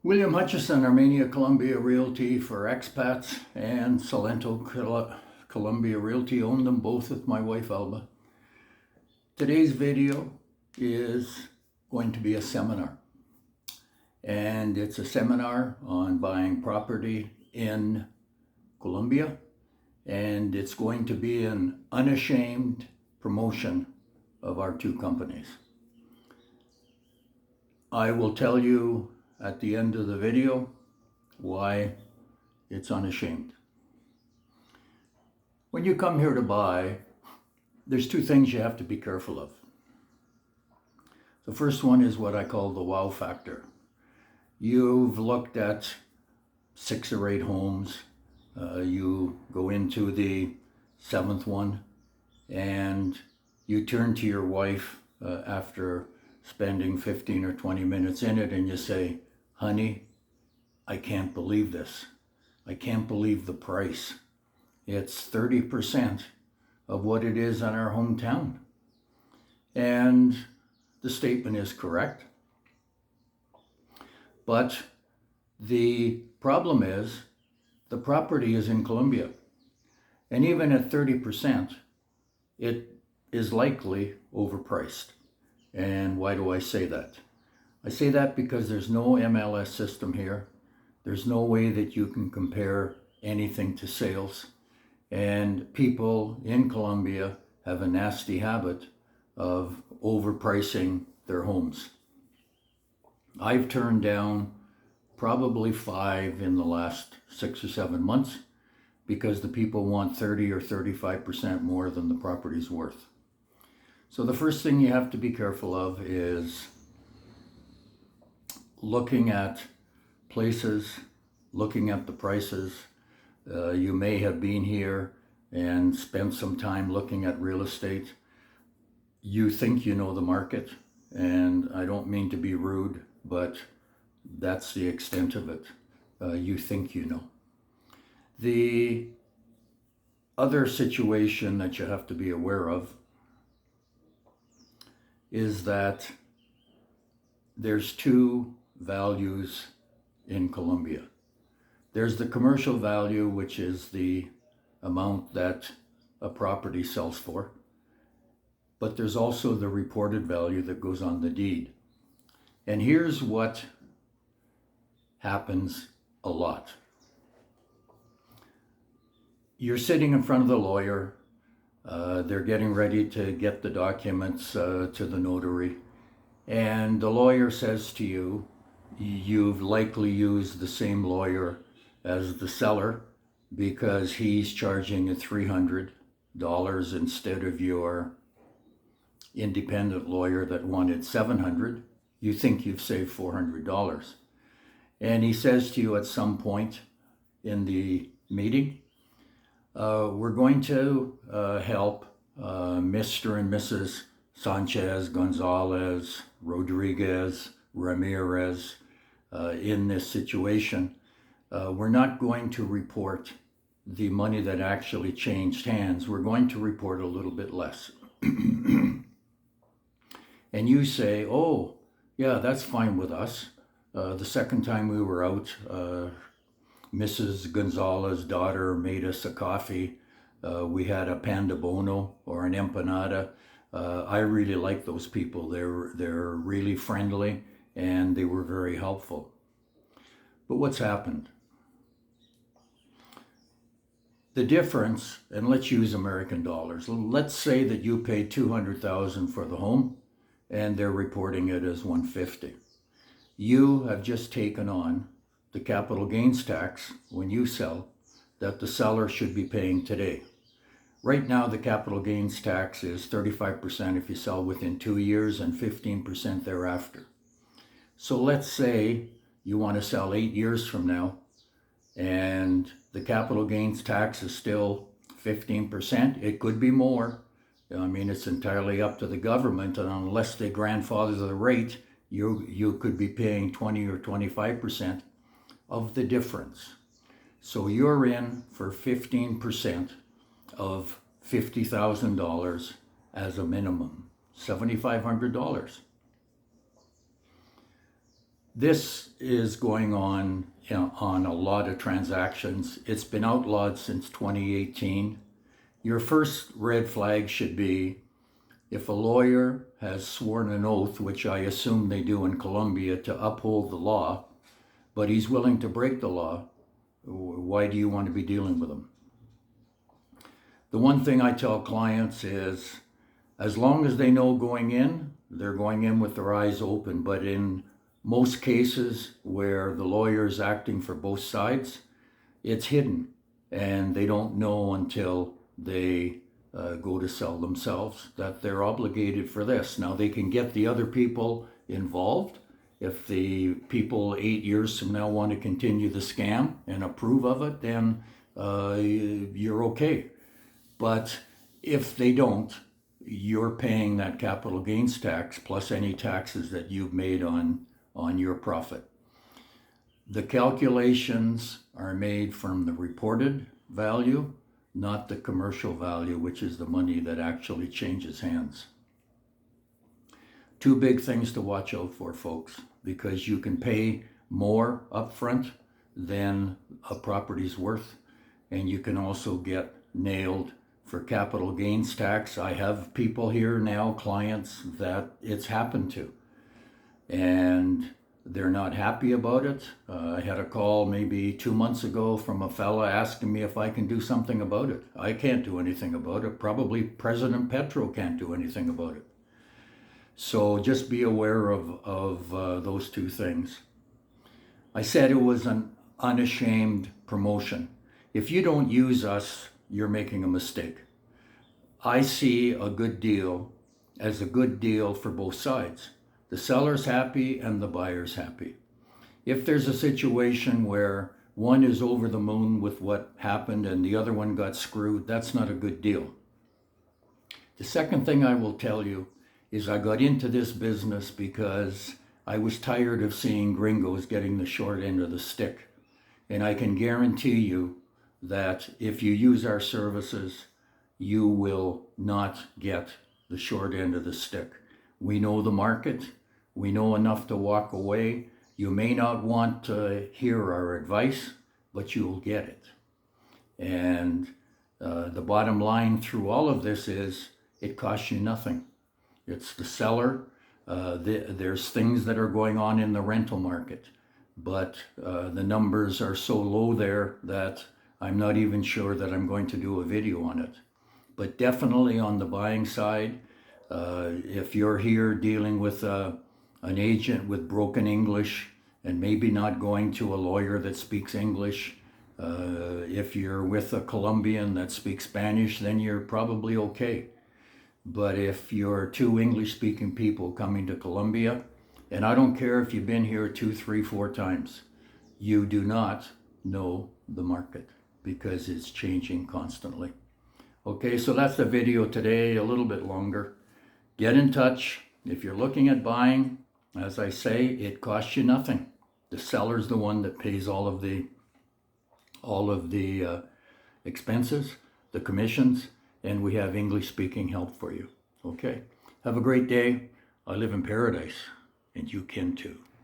William Hutchison, Armenia, Colombia Realty for expats, and Salento, Colombia Realty. Own them both with my wife, Alba. Today's video is going to be a seminar. And it's a seminar on buying property in Colombia. And it's going to be an unashamed promotion of our two companies. I will tell you at the end of the video why it's unashamed. When you come here to buy, there's two things you have to be careful of. The first one is what I call the wow factor. You've looked at 6 or 8 homes. You go into the 7th one and you turn to your wife after spending 15 or 20 minutes in it and you say, "Honey, I can't believe this. I can't believe the price. It's 30% of what it is in our hometown." And the statement is correct. But the problem is the property is in Colombia. And even at 30%, it is likely overpriced. And why do I say that? I say that because there's no MLS system here. There's no way that you can compare anything to sales. And people in Colombia have a nasty habit of overpricing their homes. I've turned down probably 5 in the last 6 or 7 months because the people want 30 or 35% more than the property's worth. So the first thing you have to be careful of is looking at places, looking at the prices. You may have been here and spent some time looking at real estate. You think you know the market, and I don't mean to be rude, but that's the extent of it. You think you know. The other situation that you have to be aware of is that there's 2 values in Colombia. There's the commercial value, which is the amount that a property sells for, but there's also the reported value that goes on the deed. And here's what happens a lot. You're sitting in front of the lawyer. They're getting ready to get the documents to the notary. And the lawyer says to you, you've likely used the same lawyer as the seller because he's charging you $300 instead of your independent lawyer that wanted $700. You think you've saved $400. And he says to you at some point in the meeting, we're going to help Mr. and Mrs. Sanchez, Gonzalez, Rodriguez, Ramirez in this situation. We're not going to report the money that actually changed hands. We're going to report a little bit less. And you say, "Oh, yeah, that's fine with us. The second time we were out, Mrs. Gonzalez's daughter made us a coffee. We had a pan de bono or an empanada. I really like those people. They're really friendly and they were very helpful." But what's happened? The difference, and let's use American dollars. Let's say that you paid $200,000 for the home and they're reporting it as $150,000. You have just taken on the capital gains tax when you sell that the seller should be paying today. Right now, the capital gains tax is 35% if you sell within 2 years and 15% thereafter. So let's say you want to sell 8 years from now and the capital gains tax is still 15%. It could be more. I mean, it's entirely up to the government, and unless they grandfather the rate, you could be paying 20 or 25% of the difference. So you're in for 15% of $50,000 as a minimum, $7,500. This is going on, on a lot of transactions. It's been outlawed since 2018. Your first red flag should be if a lawyer has sworn an oath, which I assume they do in Colombia, to uphold the law, but he's willing to break the law, why do you want to be dealing with him? The one thing I tell clients is, as long as they know going in, they're going in with their eyes open. But in most cases where the lawyer is acting for both sides, it's hidden, and they don't know until they go to sell themselves that they're obligated for this. Now, they can get the other people involved. If the people 8 years from now want to continue the scam and approve of it, then you're okay. But if they don't, you're paying that capital gains tax plus any taxes that you've made on your profit. The calculations are made from the reported value, not the commercial value, which is the money that actually changes hands. Two big things to watch out for, folks, because you can pay more upfront than a property's worth, and you can also get nailed for capital gains tax. I have people here now, clients, that it's happened to, and they're not happy about it. I had a call maybe 2 months ago from a fella asking me if I can do something about it. I can't do anything about it. Probably President Petro can't do anything about it. So just be aware of those two things. I said it was an unashamed promotion. If you don't use us, you're making a mistake. I see a good deal as a good deal for both sides. The seller's happy and the buyer's happy. If there's a situation where one is over the moon with what happened and the other one got screwed, that's not a good deal. The second thing I will tell you is I got into this business because I was tired of seeing gringos getting the short end of the stick. And I can guarantee you that if you use our services, you will not get the short end of the stick. We know the market. We know enough to walk away. You may not want to hear our advice, but you'll get it. And the bottom line through all of this is it costs you nothing. It's the seller. There's things that are going on in the rental market, but the numbers are so low there that I'm not even sure that I'm going to do a video on it. But definitely on the buying side, if you're here dealing with an agent with broken English and maybe not going to a lawyer that speaks English, if you're with a Colombian that speaks Spanish, then you're probably okay. But if you're two English-speaking people coming to Colombia, and I don't care if you've been here 2, 3, 4 times, you do not know the market because it's changing constantly. Okay, so that's the video today, a little bit longer. Get in touch. If you're looking at buying, as I say, it costs you nothing. The seller's the one that pays all of the expenses, the commissions, and we have English-speaking help for you. Okay, have a great day. I live in paradise, and you can too.